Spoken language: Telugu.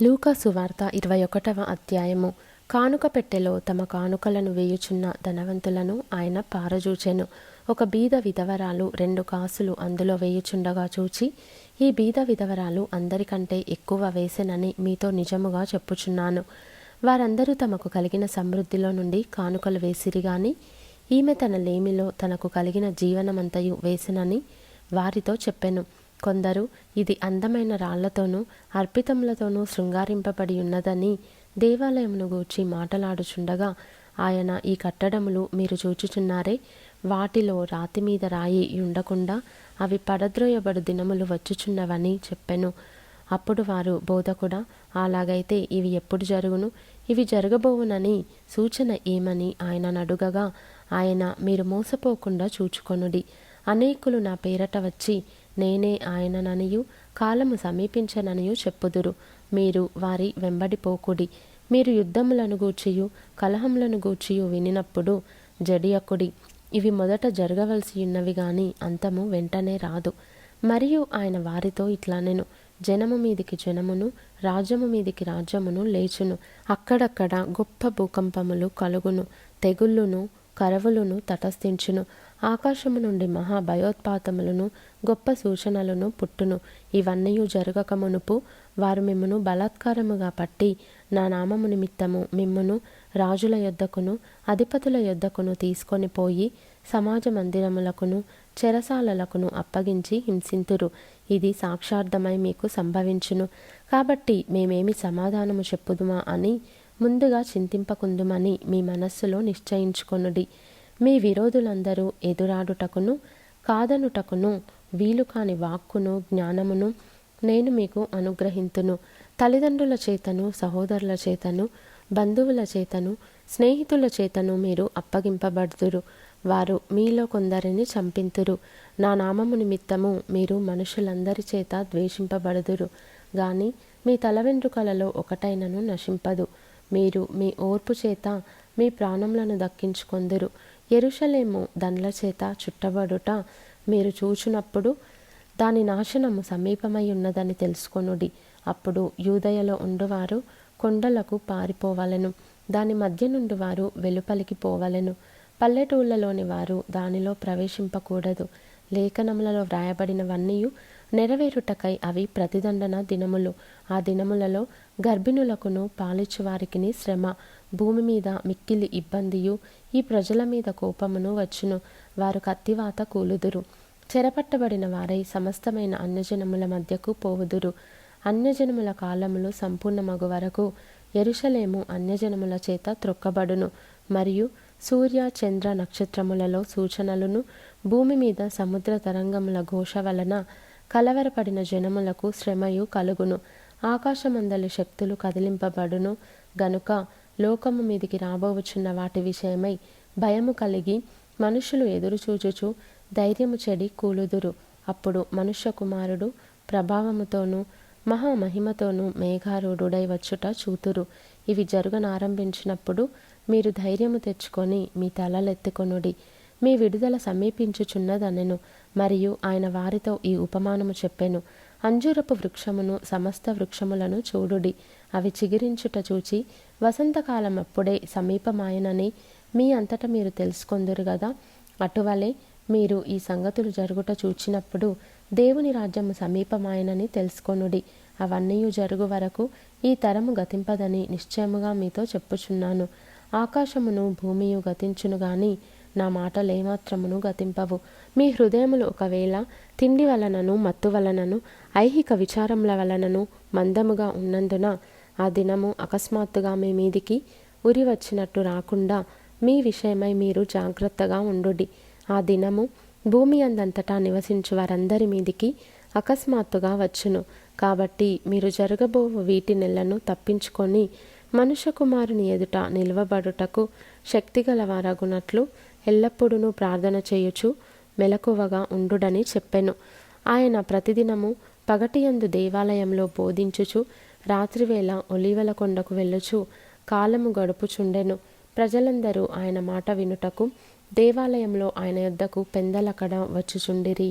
లూకా సువార్త 21వ అధ్యాయము. కానుక పెట్టెలో తమ కానుకలను వేయుచున్న ధనవంతులను ఆయన పారజూచెను. ఒక బీద విధవరాలు 2 కాసులు అందులో వేయుచుండగా చూచి, ఈ బీద విధవరాలు అందరికంటే ఎక్కువ వేసెనని మీతో నిజముగా చెప్పుచున్నాను. వారందరూ తమకు కలిగిన సమృద్ధిలో నుండి కానుకలు వేసిరి గాని, ఈమె తన లేమిలో తనకు కలిగిన జీవనమంతయు వేసెనని వారితో చెప్పెను. కొందరు ఇది అందమైన రాళ్లతోనూ అర్పితములతోనూ శృంగారింపబడి ఉన్నదని దేవాలయమును గూర్చి మాటలాడుచుండగా, ఆయన ఈ కట్టడములు మీరు చూచుచున్నారే, వాటిలో రాతి మీద రాయి ఉండకుండా అవి పడద్రోయబడు దినములు వచ్చుచున్నవని చెప్పెను. అప్పుడు వారు, బోధకుడా, అలాగైతే ఇవి ఎప్పుడు జరుగును? ఇవి జరగబోవునని సూచన ఏమని ఆయన అడుగగా, ఆయన, మీరు మోసపోకుండా చూచుకొనుడి. అనేకులు నా పేరట వచ్చి, నేనే ఆయనననియు కాలము సమీపించననియు చెప్పుదురు. మీరు వారి వెంబడిపోకుడి. మీరు యుద్ధములను గూర్చియు కలహములను గూర్చియు వినినప్పుడు జడియకుడి. ఇవి మొదట జరగవలసియున్నవి గాని అంతము వెంటనే రాదు. మరియు ఆయన వారితో ఇట్లనెను, జనము మీదికి జనమును, రాజ్యము మీదికి రాజ్యమును లేచును. అక్కడక్కడ గొప్ప భూకంపములు కలుగును, తెగుళ్ళును కరవులను తటస్థించును. ఆకాశము నుండి మహా భయోత్పాతములను గొప్ప సూచనలను పుట్టును. ఇవన్నీ జరగక మునుపు వారు మిమ్మును బలాత్కారముగా పట్టి నా నామము నిమిత్తము మిమ్మును రాజుల యొద్దకును అధిపతుల యొద్దకును తీసుకొని పోయి సమాజ మందిరములకును చెరసాలలకును అప్పగించి హింసింతురు. ఇది సాక్షార్థమై మీకు సంభవించును. కాబట్టి మేమేమి సమాధానము చెప్పుదుమా అని ముందుగా చింతింపకుందుమని మీ మనస్సులో నిశ్చయించుకొనుడి. మీ విరోధులందరూ ఎదురాడుటకును కాదనుటకును వీలు కాని వాక్కును జ్ఞానమును నేను మీకు అనుగ్రహింతును. తల్లిదండ్రుల చేతను సహోదరుల చేతను బంధువుల చేతను స్నేహితుల చేతను మీరు అప్పగింపబడుదురు. వారు మీలో కొందరిని చంపింతురు. నా నామము నిమిత్తము మీరు మనుషులందరి చేత ద్వేషింపబడుదురు. గాని మీ తల వెంట్రుకలలో ఒకటైనను నశింపదు. మీరు మీ ఓర్పు చేత మీ ప్రాణములను దక్కించుకొందురు. యెరూషలేము దండ్ల చేత చుట్టబడుట మీరు చూచునప్పుడు దాని నాశనము సమీపమై ఉన్నదని తెలుసుకొనుడి. అప్పుడు యూదయలో ఉండువారు కొండలకు పారిపోవలెను, దాని మధ్య నుండి వారు వెలుపలికి పోవలెను. పల్లెటూళ్ళలోని వారు దానిలో ప్రవేశింపకూడదు. లేఖనములలో వ్రాయబడినవన్నీ నెరవేరుటకై అవి ప్రతిదండన దినములు. ఆ దినములలో గర్భిణులకును పాలిచ్చువారికిని శ్రమ, భూమి మీద మిక్కిలి ఇబ్బందియు, ఈ ప్రజల మీద కోపమును వచ్చును. వారు కత్తివాత కూలుదురు. చెరపట్టబడిన వారై సమస్తమైన అన్యజనముల మధ్యకు పోవుదురు. అన్యజనముల కాలములు సంపూర్ణమగు వరకు యెరూషలేము అన్యజనముల చేత త్రొక్కబడును. మరియు సూర్య చంద్ర నక్షత్రములలో సూచనలును, భూమి మీద సముద్ర తరంగముల ఘోష వలన కలవరపడిన జనములకు శ్రమయు కలుగును. ఆకాశమందలి శక్తులు కదిలింపబడును. గనుక లోకము మీదికి రాబోవుచున్న వాటి విషయమై భయము కలిగి మనుషులు ఎదురుచూచుచు ధైర్యము చెడి కూలుదురు. అప్పుడు మనుష్య కుమారుడు ప్రభావముతోనూ మహామహిమతోనూ మేఘారూఢుడై వచ్చుట చూతురు. ఇవి జరుగనారంభించినప్పుడు మీరు ధైర్యము తెచ్చుకొని మీ తలలెత్తుకొనుడి. మీ విడుదల సమీపించుచున్నదనెను. మరియు ఆయన వారితో ఈ ఉపమానము చెప్పెను. అంజూరపు వృక్షమును సమస్త వృక్షములను చూడుడి. అవి చిగురించుట చూచి వసంతకాలం అప్పుడే సమీపమాయనని మీ అంతట మీరు తెలుసుకొందురు గదా. అటువలే మీరు ఈ సంగతులు జరుగుట చూచినప్పుడు దేవుని రాజ్యము సమీపమాయనని తెలుసుకొనుడి. అవన్నీ జరుగు వరకు ఈ తరము గతింపదని నిశ్చయముగా మీతో చెప్పుచున్నాను. ఆకాశమును భూమియు గతించును గాని నా మాటలేమాత్రమును గతింపవు. మీ హృదయములు ఒకవేళ తిండి వలనను మత్తు వలనను ఐహిక విచారముల వలనను మందముగా ఉన్నందున ఆ దినము అకస్మాత్తుగా మీ మీదికి ఉరి వచ్చినట్టు రాకుండా మీ విషయమై మీరు జాగ్రత్తగా ఉండుడి. ఆ దినము భూమి అందంతటా నివసించు వారందరి మీదికి అకస్మాత్తుగా వచ్చును. కాబట్టి మీరు జరగబోవు వీటి నెలను తప్పించుకొని మనుష్య కుమారుని ఎదుట నిలవబడుటకు శక్తిగల వారగునట్లు ఎల్లప్పుడూ ప్రార్థన చేయుచు మెలకువగా ఉండుడని చెప్పెను. ఆయన ప్రతిదినము పగటియందు దేవాలయంలో బోధించుచు రాత్రివేళ ఒలీవల కొండకు వెళ్ళుచు కాలము గడుపుచుండెను. ప్రజలందరూ ఆయన మాట వినుటకు దేవాలయంలో ఆయన యొద్దకు పెందలకడ వచ్చుచుండిరి.